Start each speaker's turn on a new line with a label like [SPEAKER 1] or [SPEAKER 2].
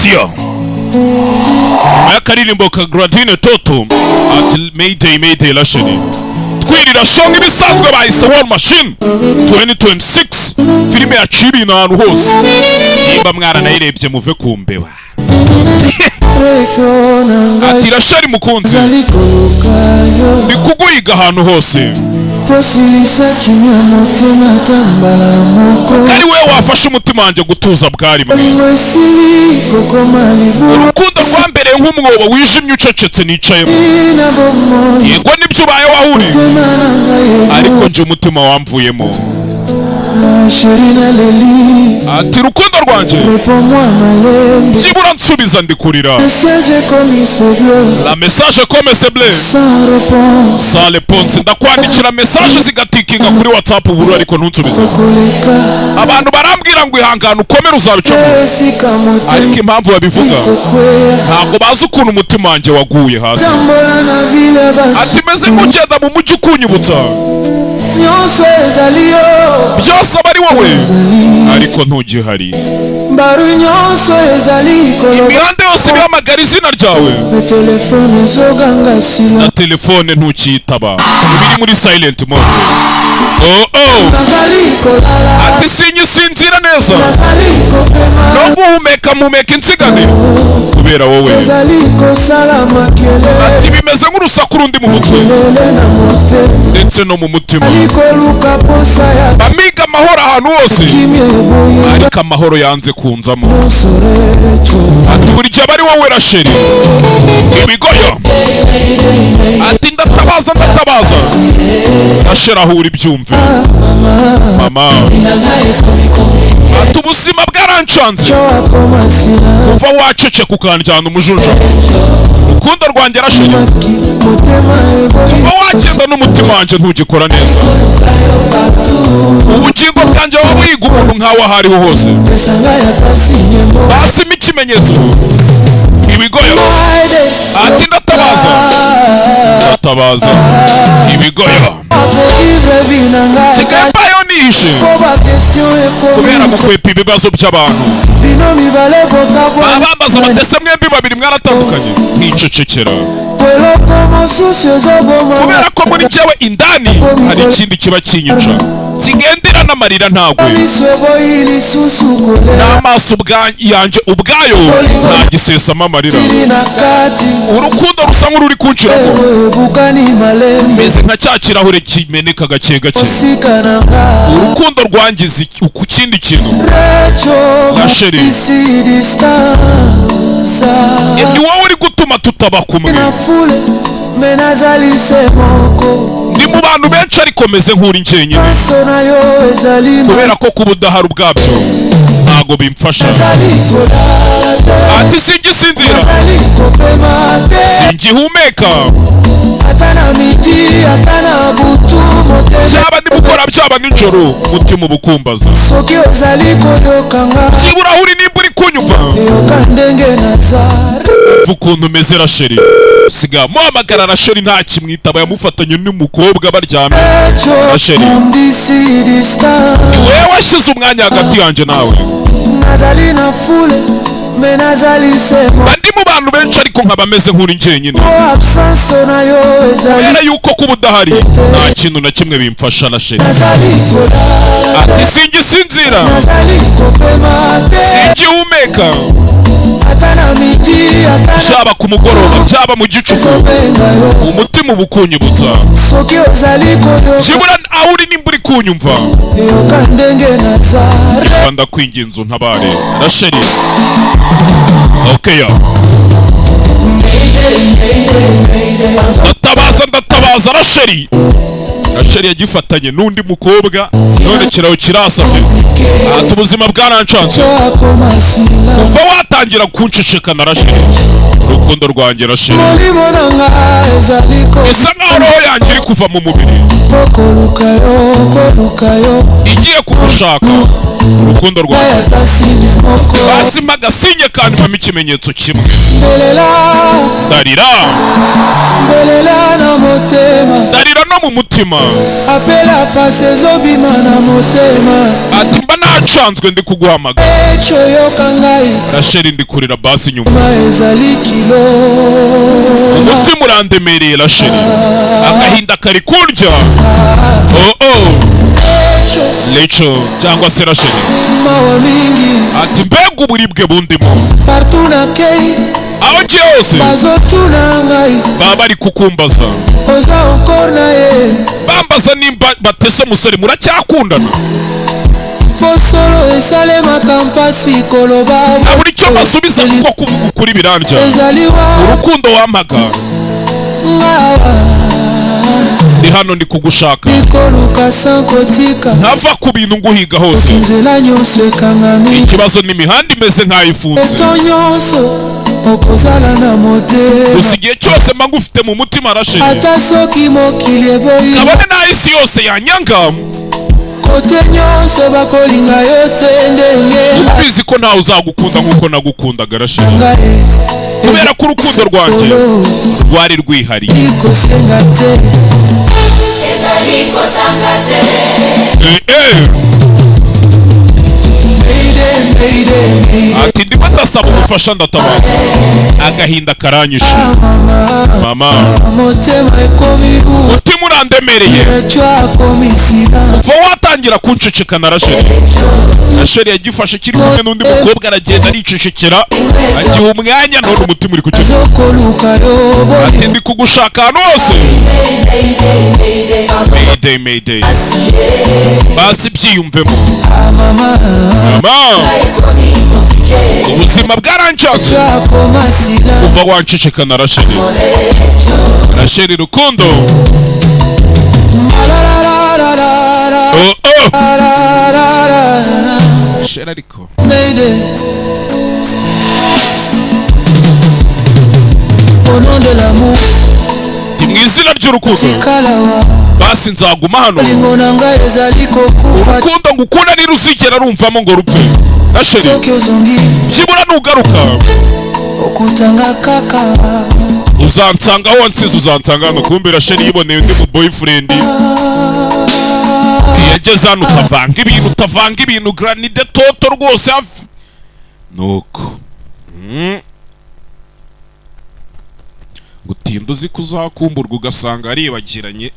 [SPEAKER 1] Asia akaririmbo ka Gradine Toto ati Mayday Rasheli twirira shonga ibisanzwe bahise War Machine 2026 filime yaciye ahantu hose nimba mwana nayirebye muve kumbeba ati Rasheli mukunzi ni kuguyiga ahantu hose kari we wafashe umutima wanjye gutuza bwari urukundo rwambereye nk'umwobo wijimye ucecetse nicayemo yego nibyo ubaye wahuri ariko nje umutima wamvuyemo ati rukundo rwanjye byibura nsubiza ndikurira la message comme c'est bleu sans réponse ndakwandikira message zigatikinga kuri WhatsApp uburu ariko ntunsubize abantu barambwira ngo ihangana ukomere uzabicamo ariko impamvu babivuga ntabwo bazi ukuntu umutima wanjye waguye hasi ati meze nk'ugenda mu mujyi ukunyibutsa byose aba ari wowe ariko ntugihari imihanda yose ibihamagara izina ryawe na telefone ntukitaba biri muri silent mode ati sinyisinzira neza no guhumeka mpumeka insigane kubera wowe ati bimeze nk'urusaku rundi mu mutwe ndetse no mu mutima bamiga amahoro ahantu hose ariko amahoro yanze kunzamo ati buri gihe bari wowe Rasheli ibigoyo ati ndatabaza Rasheli ahura ibyumve mama ati ubuzima bwarancanze kuva waceceka ukanjyana umujunja urukundo rwanjye Rasheli kuva wakeza n'umutima wanjye ntugikora neza ubugingo bwanjye waba wiga umuntu nkawe aho ariho hose basima ikimenyetso ibigoyo ati ndatabaza ibigoyo sigapayo nishe kubera gukwepa ibibazo by'abantu babambaza batese mwembi babiri mwaratandukanye nkicecekera kubera ko muri cyewe indani hari ikindi kiba kinyica sigendera n'amarira ntagwe n'amaso yanjye ubwayo ntagisesamo amarira urukundo rusa nk'ururi kunshiramo meze nka cya kirahure kimeneka gake gake urukundo rwangize ku kindi kintu Rasheli ni wowe uri gutuma tutaba kumwe ndi mu bantu benshi ariko meze nk'uri njyenyine kubera ko kuba udahari ubwabyo ntago bimfasha ati singisinzira singihumeka byaba ndi gukora byaba nijoro umutima ubukumbaza byibura uri nimba uri kunyumva ukuntu umeze Rasheli siga muhamagara Rasheli nta kimwitaba yamufatanye n'umukobwa baryamye Rasheli ni wewe washyize umwanya hagati yanjye nawe bandi mu bantu benshi ariko nkaba meze nk'uri njyenyine kubera yuko kuba udahari nta kintu na kimwe bimfasha Rasheli ati singisinzira singihumeka byaba ku mugoroba byaba mu gicuku umutima uba ukunyibutsa byibura aho uri nimba uri kunyumva rwanda kwinginze untabare Rasheli okay ndatabaza Rasheli yagifatanye n'undi mukobwa none kiraho kirasabye ati ubuzima bwarancanze kuva watangira kunceceka na Rasheli urukundo rwanjye Rasheli bisa nkaho roho yanjye iri kuva mu mubiri igiye kugushaka urukundo rwanjye basima agasinye kandi mpamo ikimenyetso kimwe darira no mu mutima ati mba nacanzwe ndi kuguhamagara Rachel ndi kurira basi nyuma umutima urandemereye Rachel agahinda kari kurya Lecho cyangwa se Rachel ati mbega uburibwe bundimo aho cyose baba bari kukumbaza bambaza nimba batese musore muracyakundana nabura icyo basubiza kuko kuvuga ukuri birandya urukundo wampaga ndi hano ndi kugushaka ntava ku bintu nguhiga hose ikibazo n'imihanda imeze nk'ayifunze gusa igihe cyose mba ngufite mu mutima Rachel kabone n'isi yose yanyanga ubizi ko ntawe uzagukunda nk'uko nagukundaga Rachel kubera ko urukundo rwanjye rwari rwihariye ati ndimo ndasaba umufasha ndatabaza agahinda karanyishe mama umutima urandemereye kuva watangira kuncecekana Rachel yagifashe kiri kumwe n'undi mukobwa aragenda aricecekera agiha umwanya none umutima uri kuceceka ati ndi kugushaka ahantu hose Mayday basi byiyumvemo mama ubuzima bwarancatse kuva wancecekana Rachel rukundo Rachel ariko mu izina ry'urukundo basi nzaguma hano urukundo ngukunda ntiruzigera rumvamo ngo rupfe Rachel byibura nugaruka uzansanga aho wansize uzansanga hano kumbe Rachel yiboneye undi mu boyfriend yageze hano utavanga ibintu granide toto rwose hafi nuko gutinda uzi kuzakumburwa ugasanga aribagiranye